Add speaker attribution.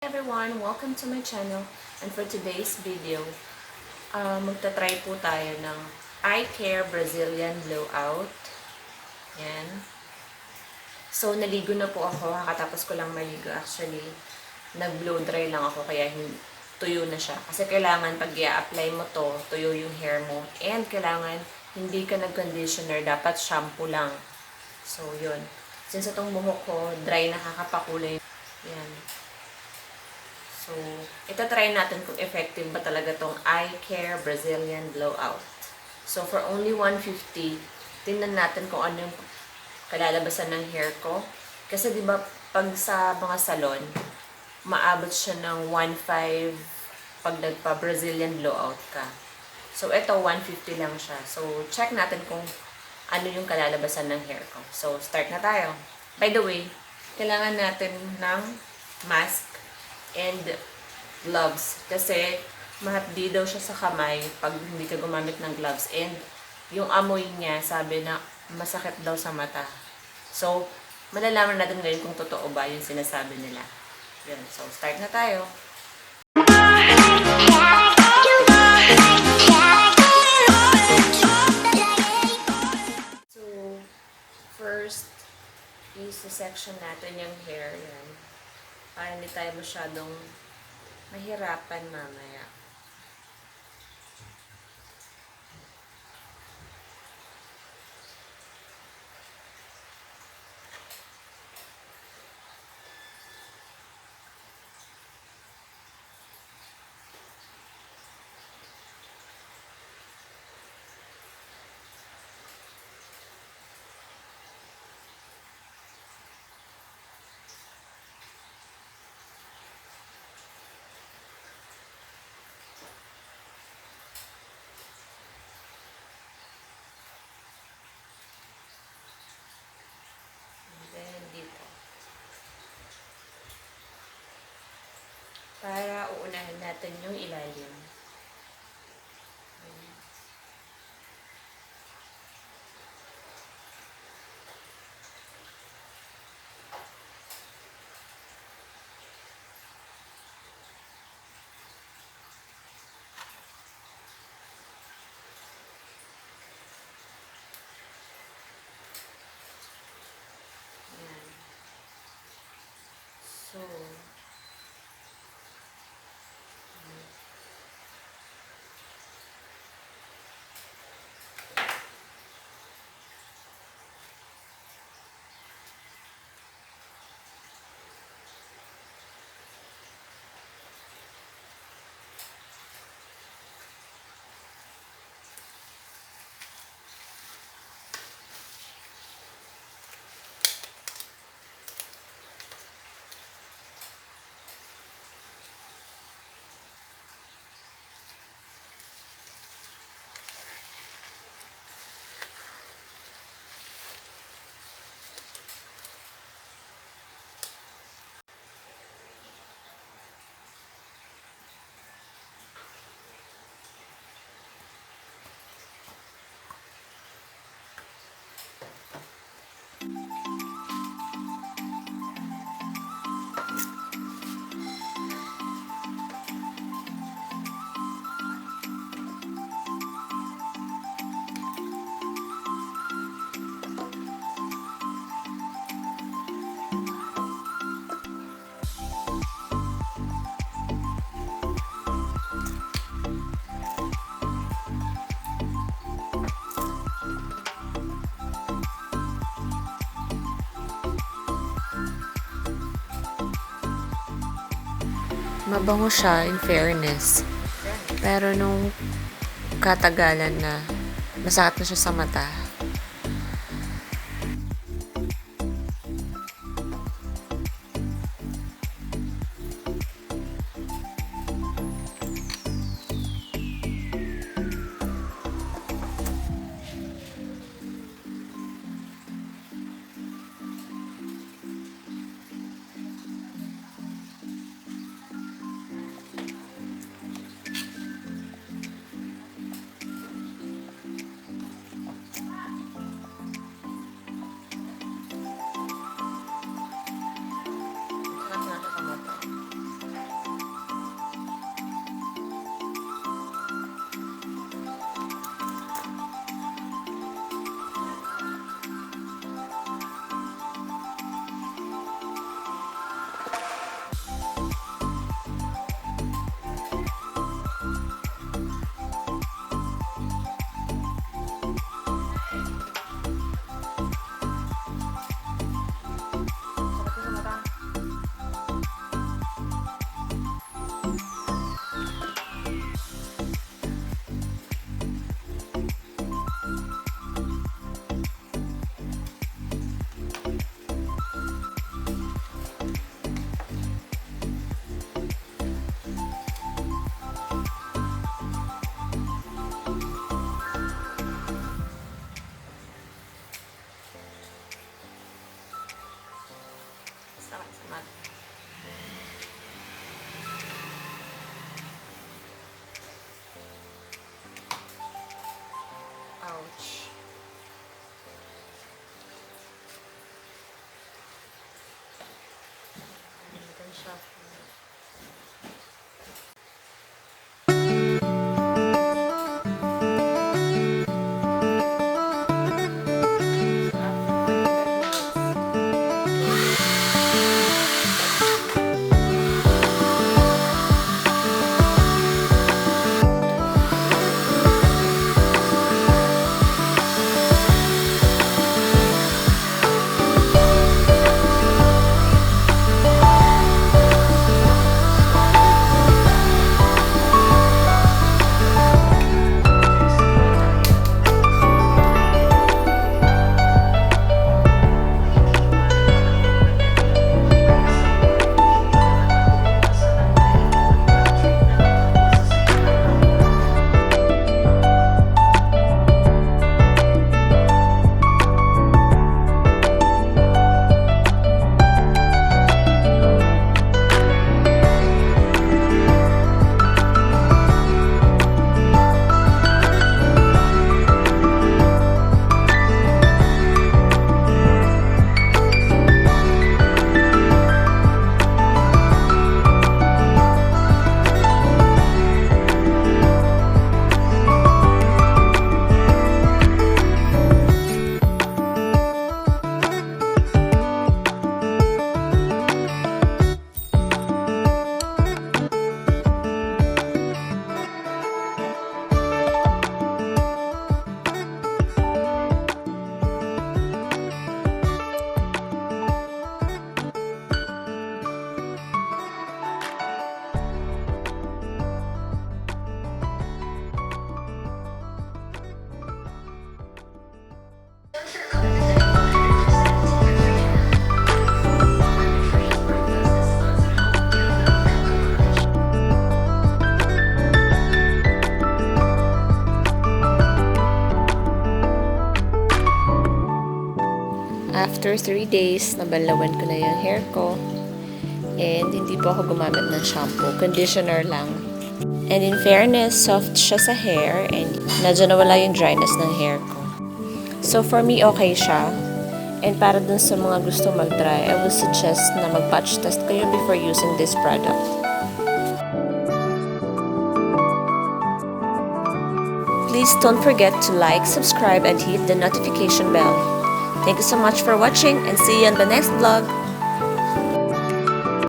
Speaker 1: Everyone, welcome to my channel, and for today's video, magta-try po tayo ng iCare Brazilian Blowout. Yan. So, naligo na po ako. Kakatapos ko lang maligo actually. Nag-blow dry lang ako kaya tuyo na siya. Kasi kailangan pag i-apply mo to, tuyo yung hair mo. And kailangan hindi ka nag-conditioner, dapat shampoo lang. So, yun. Since itong buhok ko, dry na kakapakulay. Yan. So, itatry natin kung effective ba talaga tong iCare Brazilian Blowout. So, for only 150, tingnan natin kung ano yung kalalabasan ng hair ko. Kasi di ba pag sa mga salon, maabot siya ng 1.5 pag nagpa-Brazilian Blowout ka. So, ito 150 lang siya. So, check natin kung ano yung kalalabasan ng hair ko. So, start na tayo. By the way, kailangan natin ng mask and gloves. Kasi mahapdi daw siya sa kamay pag hindi ka gumamit ng gloves. And yung amoy niya, sabi na masakit daw sa mata. So, malalaman natin ngayon kung totoo ba yung sinasabi nila. Yan. So, start na tayo. So, first is section natin yung hair. Yan. Para hindi tayo masyadong mahirapan mamaya. Dito. Para uunahin natin yung ilalim. Yan. So, mabango siya in fairness. Pero nung katagalan na, masakit na siya sa mata. after 3 days, nabalawan ko na yung hair ko. And hindi po ako gumamit ng shampoo. Conditioner lang. And in fairness, soft siya sa hair and medyo nawala yung dryness ng hair ko. So for me, okay siya. And para dun sa mga gusto mag-try, I would suggest na mag-patch test kayo before using this product. Please don't forget to like, subscribe, and hit the notification bell. Thank you so much for watching and see you on the next vlog.